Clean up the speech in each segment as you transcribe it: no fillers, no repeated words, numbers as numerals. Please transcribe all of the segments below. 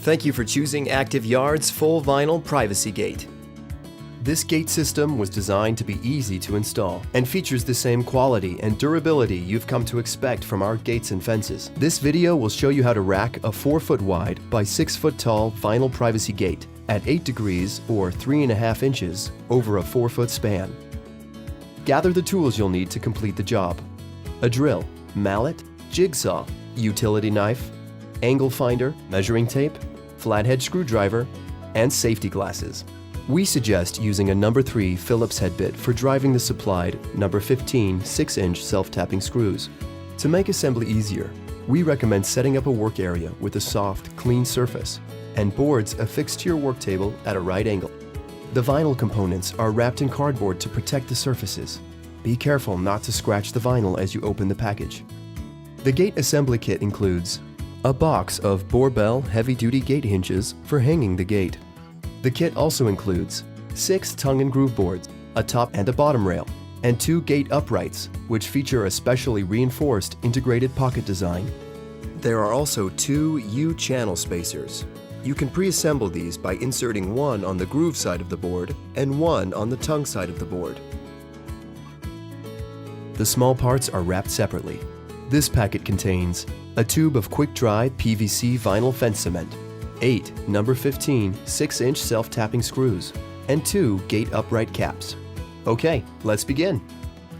Thank you for choosing ActiveYards Full Vinyl Privacy Gate. This gate system was designed to be easy to install and features the same quality and durability you've come to expect from our gates and fences. This video will show you how to rack a 4-foot wide by 6-foot tall vinyl privacy gate at 8 degrees or 3.5 inches over a 4-foot span. Gather the tools you'll need to complete the job: a drill, mallet, jigsaw, utility knife, angle finder, measuring tape, flathead screwdriver, and safety glasses. We suggest using a number 3 Phillips head bit for driving the supplied number 15 6-inch self-tapping screws. To make assembly easier, we recommend setting up a work area with a soft, clean surface and boards affixed to your work table at a right angle. The vinyl components are wrapped in cardboard to protect the surfaces. Be careful not to scratch the vinyl as you open the package. The gate assembly kit includes a box of Borbell heavy-duty gate hinges for hanging the gate. The kit also includes 6 tongue and groove boards, a top and a bottom rail, and 2 gate uprights, which feature a specially reinforced integrated pocket design. There are also 2 U-channel spacers. You can pre-assemble these by inserting one on the groove side of the board and one on the tongue side of the board. The small parts are wrapped separately. This packet contains a tube of quick-dry PVC vinyl fence cement, 8 number 15 6-inch self-tapping screws, and 2 gate upright caps. Okay, let's begin.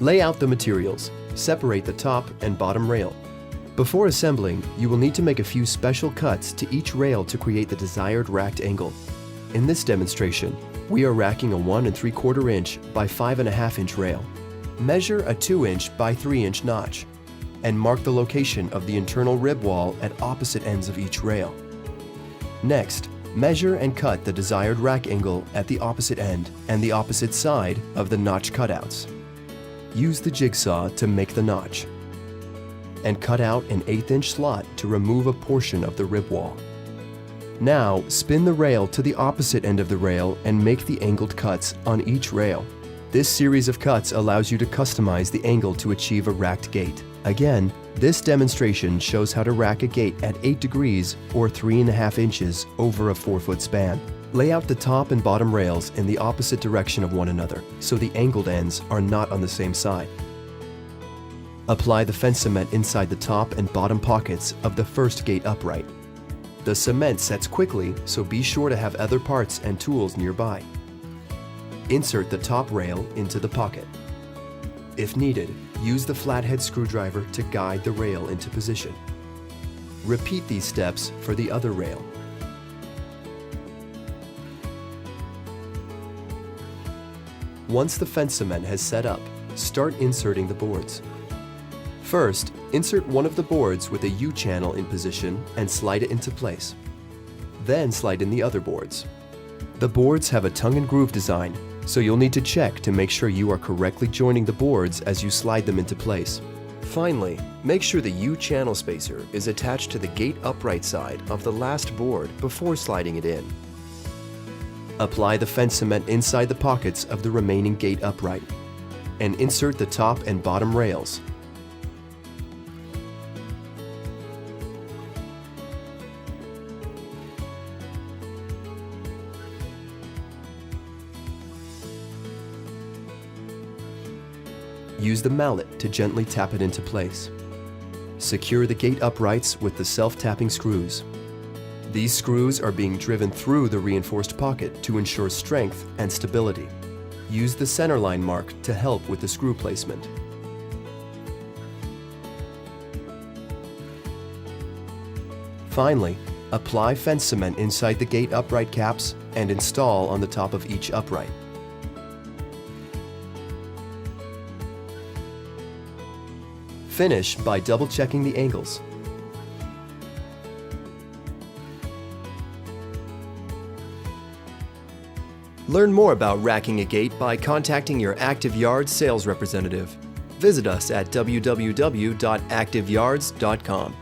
Lay out the materials. Separate the top and bottom rail. Before assembling, you will need to make a few special cuts to each rail to create the desired racked angle. In this demonstration, we are racking a 1 3/4 inch by 5.5 inch rail. Measure a 2-inch by 3-inch notch and mark the location of the internal rib wall at opposite ends of each rail. Next, measure and cut the desired rack angle at the opposite end and the opposite side of the notch cutouts. Use the jigsaw to make the notch and cut out an 1/8-inch slot to remove a portion of the rib wall. Now, spin the rail to the opposite end of the rail and make the angled cuts on each rail. This series of cuts allows you to customize the angle to achieve a racked gate. Again, this demonstration shows how to rack a gate at 8 degrees or 3.5 inches over a 4-foot span. Lay out the top and bottom rails in the opposite direction of one another, so the angled ends are not on the same side. Apply the fence cement inside the top and bottom pockets of the first gate upright. The cement sets quickly, so be sure to have other parts and tools nearby. Insert the top rail into the pocket. If needed, use the flathead screwdriver to guide the rail into position. Repeat these steps for the other rail. Once the fence cement has set up, start inserting the boards. First, insert one of the boards with a U-channel in position and slide it into place. Then slide in the other boards. The boards have a tongue and groove design, so you'll need to check to make sure you are correctly joining the boards as you slide them into place. Finally, make sure the U-channel spacer is attached to the gate upright side of the last board before sliding it in. Apply the fence cement inside the pockets of the remaining gate upright and insert the top and bottom rails. Use the mallet to gently tap it into place. Secure the gate uprights with the self-tapping screws. These screws are being driven through the reinforced pocket to ensure strength and stability. Use the centerline mark to help with the screw placement. Finally, apply fence cement inside the gate upright caps and install on the top of each upright. Finish by double-checking the angles. Learn more about racking a gate by contacting your ActiveYards sales representative. Visit us at www.activeyards.com.